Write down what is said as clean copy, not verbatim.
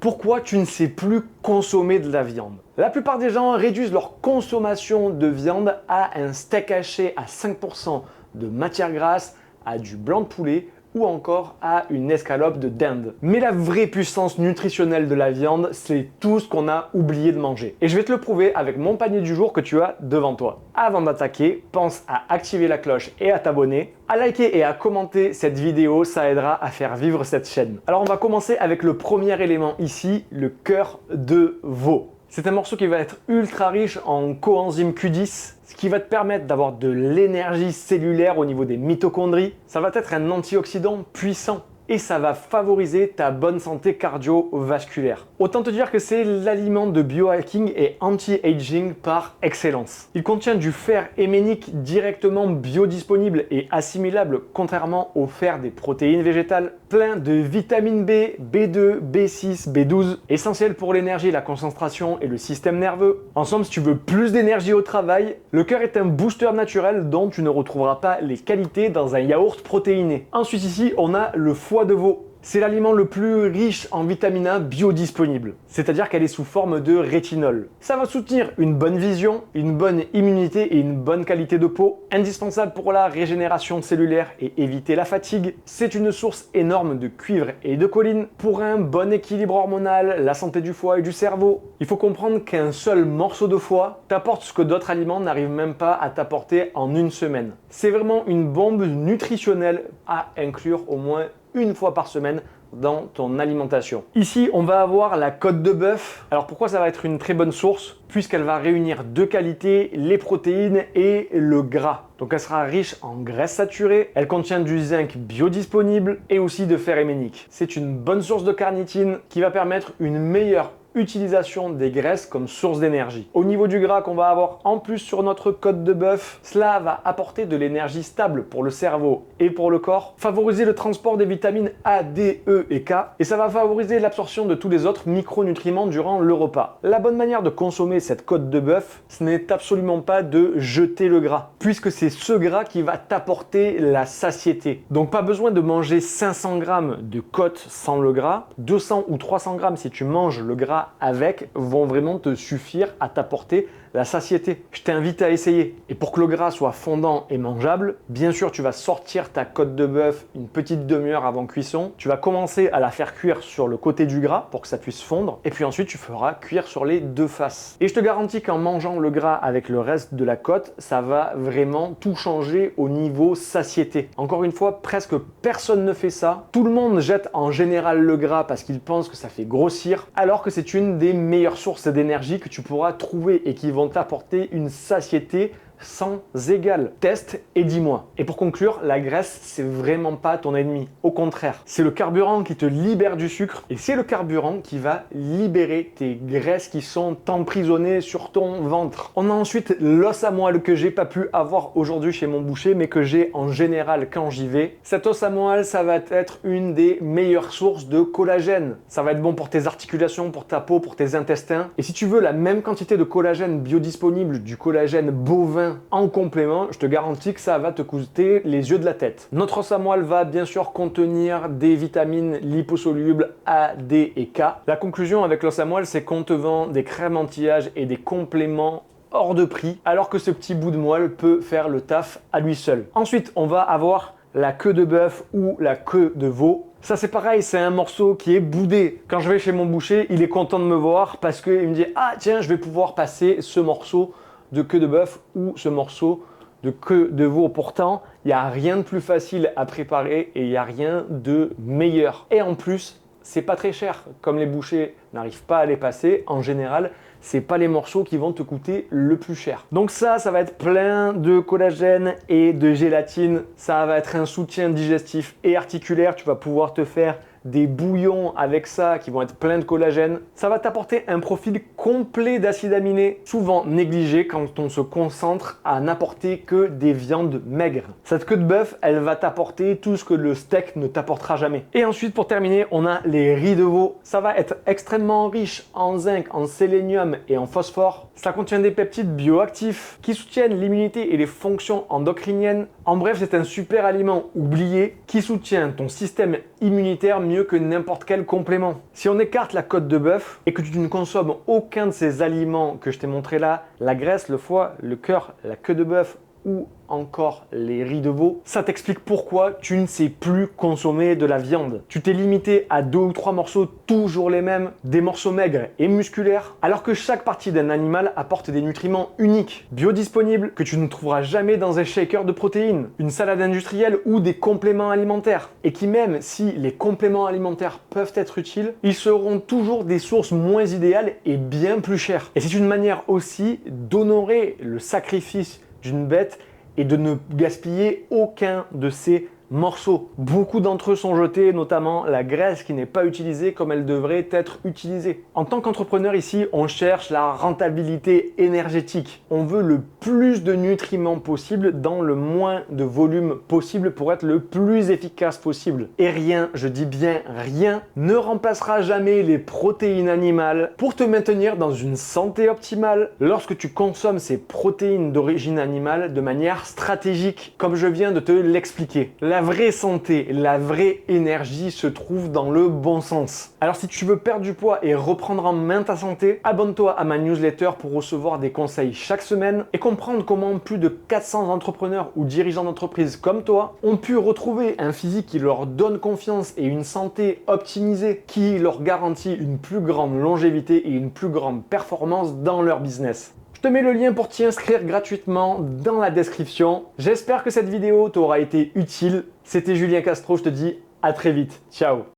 Pourquoi tu ne sais plus consommer de la viande? La plupart des gens réduisent leur consommation de viande à un steak haché à 5% de matière grasse, à du blanc de poulet ou encore à une escalope de dinde. Mais la vraie puissance nutritionnelle de la viande, c'est tout ce qu'on a oublié de manger. Et je vais te le prouver avec mon panier du jour que tu as devant toi. Avant d'attaquer, pense à activer la cloche et à t'abonner, à liker et à commenter cette vidéo, ça aidera à faire vivre cette chaîne. Alors on va commencer avec le premier élément ici, le cœur de veau. C'est un morceau qui va être ultra riche en coenzyme Q10, ce qui va te permettre d'avoir de l'énergie cellulaire au niveau des mitochondries. Ça va être un antioxydant puissant et ça va favoriser ta bonne santé cardiovasculaire. Autant te dire que c'est l'aliment de biohacking et anti-aging par excellence. Il contient du fer héménique directement biodisponible et assimilable, contrairement au fer des protéines végétales, plein de vitamine B, B2, B6, B12, essentiel pour l'énergie, la concentration et le système nerveux. En somme, si tu veux plus d'énergie au travail, le cœur est un booster naturel dont tu ne retrouveras pas les qualités dans un yaourt protéiné. Ensuite ici, on a le foie de veau. C'est l'aliment le plus riche en vitamine A biodisponible, c'est-à-dire qu'elle est sous forme de rétinol. Ça va soutenir une bonne vision, une bonne immunité et une bonne qualité de peau, indispensable pour la régénération cellulaire et éviter la fatigue. C'est une source énorme de cuivre et de choline pour un bon équilibre hormonal, la santé du foie et du cerveau. Il faut comprendre qu'un seul morceau de foie t'apporte ce que d'autres aliments n'arrivent même pas à t'apporter en une semaine. C'est vraiment une bombe nutritionnelle à inclure au moins une fois par semaine dans ton alimentation. Ici, on va avoir la côte de bœuf. Alors pourquoi ça va être une très bonne source? Puisqu'elle va réunir deux qualités, les protéines et le gras. Donc elle sera riche en graisses saturées, elle contient du zinc biodisponible et aussi de fer héménique. C'est une bonne source de carnitine qui va permettre une meilleure utilisation des graisses comme source d'énergie. Au niveau du gras qu'on va avoir en plus sur notre côte de bœuf, cela va apporter de l'énergie stable pour le cerveau et pour le corps, favoriser le transport des vitamines A, D, E et K, et ça va favoriser l'absorption de tous les autres micronutriments durant le repas. La bonne manière de consommer cette côte de bœuf, ce n'est absolument pas de jeter le gras, puisque c'est ce gras qui va t'apporter la satiété. Donc pas besoin de manger 500 grammes de côte sans le gras, 200 ou 300 grammes si tu manges le gras avec vont vraiment te suffire à t'apporter la satiété. Je t'invite à essayer. Et pour que le gras soit fondant et mangeable, bien sûr, tu vas sortir ta côte de bœuf une petite demi-heure avant cuisson. Tu vas commencer à la faire cuire sur le côté du gras pour que ça puisse fondre. Et puis ensuite, tu feras cuire sur les deux faces. Et je te garantis qu'en mangeant le gras avec le reste de la côte, ça va vraiment tout changer au niveau satiété. Encore une fois, presque personne ne fait ça. Tout le monde jette en général le gras parce qu'il pense que ça fait grossir, alors que c'est une des meilleures sources d'énergie que tu pourras trouver et qui vont t'apporter une satiété sans égal. Teste et dis-moi. Et pour conclure, la graisse, c'est vraiment pas ton ennemi. Au contraire, c'est le carburant qui te libère du sucre et c'est le carburant qui va libérer tes graisses qui sont emprisonnées sur ton ventre. On a ensuite l'os à moelle que j'ai pas pu avoir aujourd'hui chez mon boucher, mais que j'ai en général quand j'y vais. Cet os à moelle, ça va être une des meilleures sources de collagène. Ça va être bon pour tes articulations, pour ta peau, pour tes intestins. Et si tu veux la même quantité de collagène biodisponible, du collagène bovin en complément, je te garantis que ça va te coûter les yeux de la tête. Notre os à moelle va bien sûr contenir des vitamines liposolubles A, D et K. La conclusion avec l'os à moelle, c'est qu'on te vend des crèmes anti-âge et des compléments hors de prix, alors que ce petit bout de moelle peut faire le taf à lui seul. Ensuite, on va avoir la queue de bœuf ou la queue de veau. Ça c'est pareil, c'est un morceau qui est boudé. Quand je vais chez mon boucher, il est content de me voir parce qu'il me dit « Ah tiens, je vais pouvoir passer ce morceau de queue de bœuf ou ce morceau de queue de veau. » Pourtant, il n'y a rien de plus facile à préparer et il n'y a rien de meilleur. Et en plus, c'est pas très cher. Comme les bouchers n'arrivent pas à les passer, en général, c'est pas les morceaux qui vont te coûter le plus cher. Donc ça va être plein de collagène et de gélatine. Ça va être un soutien digestif et articulaire. Tu vas pouvoir te faire des bouillons avec ça qui vont être pleins de collagène. Ça va t'apporter un profil complet d'acides aminés, souvent négligé quand on se concentre à n'apporter que des viandes maigres. Cette queue de bœuf, elle va t'apporter tout ce que le steak ne t'apportera jamais. Et ensuite, pour terminer, on a les riz de veau. Ça va être extrêmement riche en zinc, en sélénium et en phosphore. Ça contient des peptides bioactifs qui soutiennent l'immunité et les fonctions endocriniennes. En bref, c'est un super aliment oublié qui soutient ton système immunitaire mieux que n'importe quel complément. Si on écarte la côte de bœuf et que tu ne consommes aucun de ces aliments que je t'ai montré là, la graisse, le foie, le cœur, la queue de bœuf ou encore les riz de veau, ça t'explique pourquoi tu ne sais plus consommer de la viande. Tu t'es limité à 2 ou 3 morceaux, toujours les mêmes, des morceaux maigres et musculaires, alors que chaque partie d'un animal apporte des nutriments uniques, biodisponibles, que tu ne trouveras jamais dans un shaker de protéines, une salade industrielle ou des compléments alimentaires. Et qui même si les compléments alimentaires peuvent être utiles, ils seront toujours des sources moins idéales et bien plus chères. Et c'est une manière aussi d'honorer le sacrifice d'une bête et de ne gaspiller aucun de ces morceaux. Beaucoup d'entre eux sont jetés, notamment la graisse qui n'est pas utilisée comme elle devrait être utilisée. En tant qu'entrepreneur ici, on cherche la rentabilité énergétique. On veut le plus de nutriments possible dans le moins de volume possible pour être le plus efficace possible. Et rien, je dis bien rien, ne remplacera jamais les protéines animales pour te maintenir dans une santé optimale lorsque tu consommes ces protéines d'origine animale de manière stratégique, comme je viens de te l'expliquer. La vraie santé, la vraie énergie se trouve dans le bon sens. Alors si tu veux perdre du poids et reprendre en main ta santé, abonne-toi à ma newsletter pour recevoir des conseils chaque semaine et comprendre comment plus de 400 entrepreneurs ou dirigeants d'entreprise comme toi ont pu retrouver un physique qui leur donne confiance et une santé optimisée qui leur garantit une plus grande longévité et une plus grande performance dans leur business. Je te mets le lien pour t'y inscrire gratuitement dans la description. J'espère que cette vidéo t'aura été utile. C'était Julien Castro, je te dis à très vite. Ciao.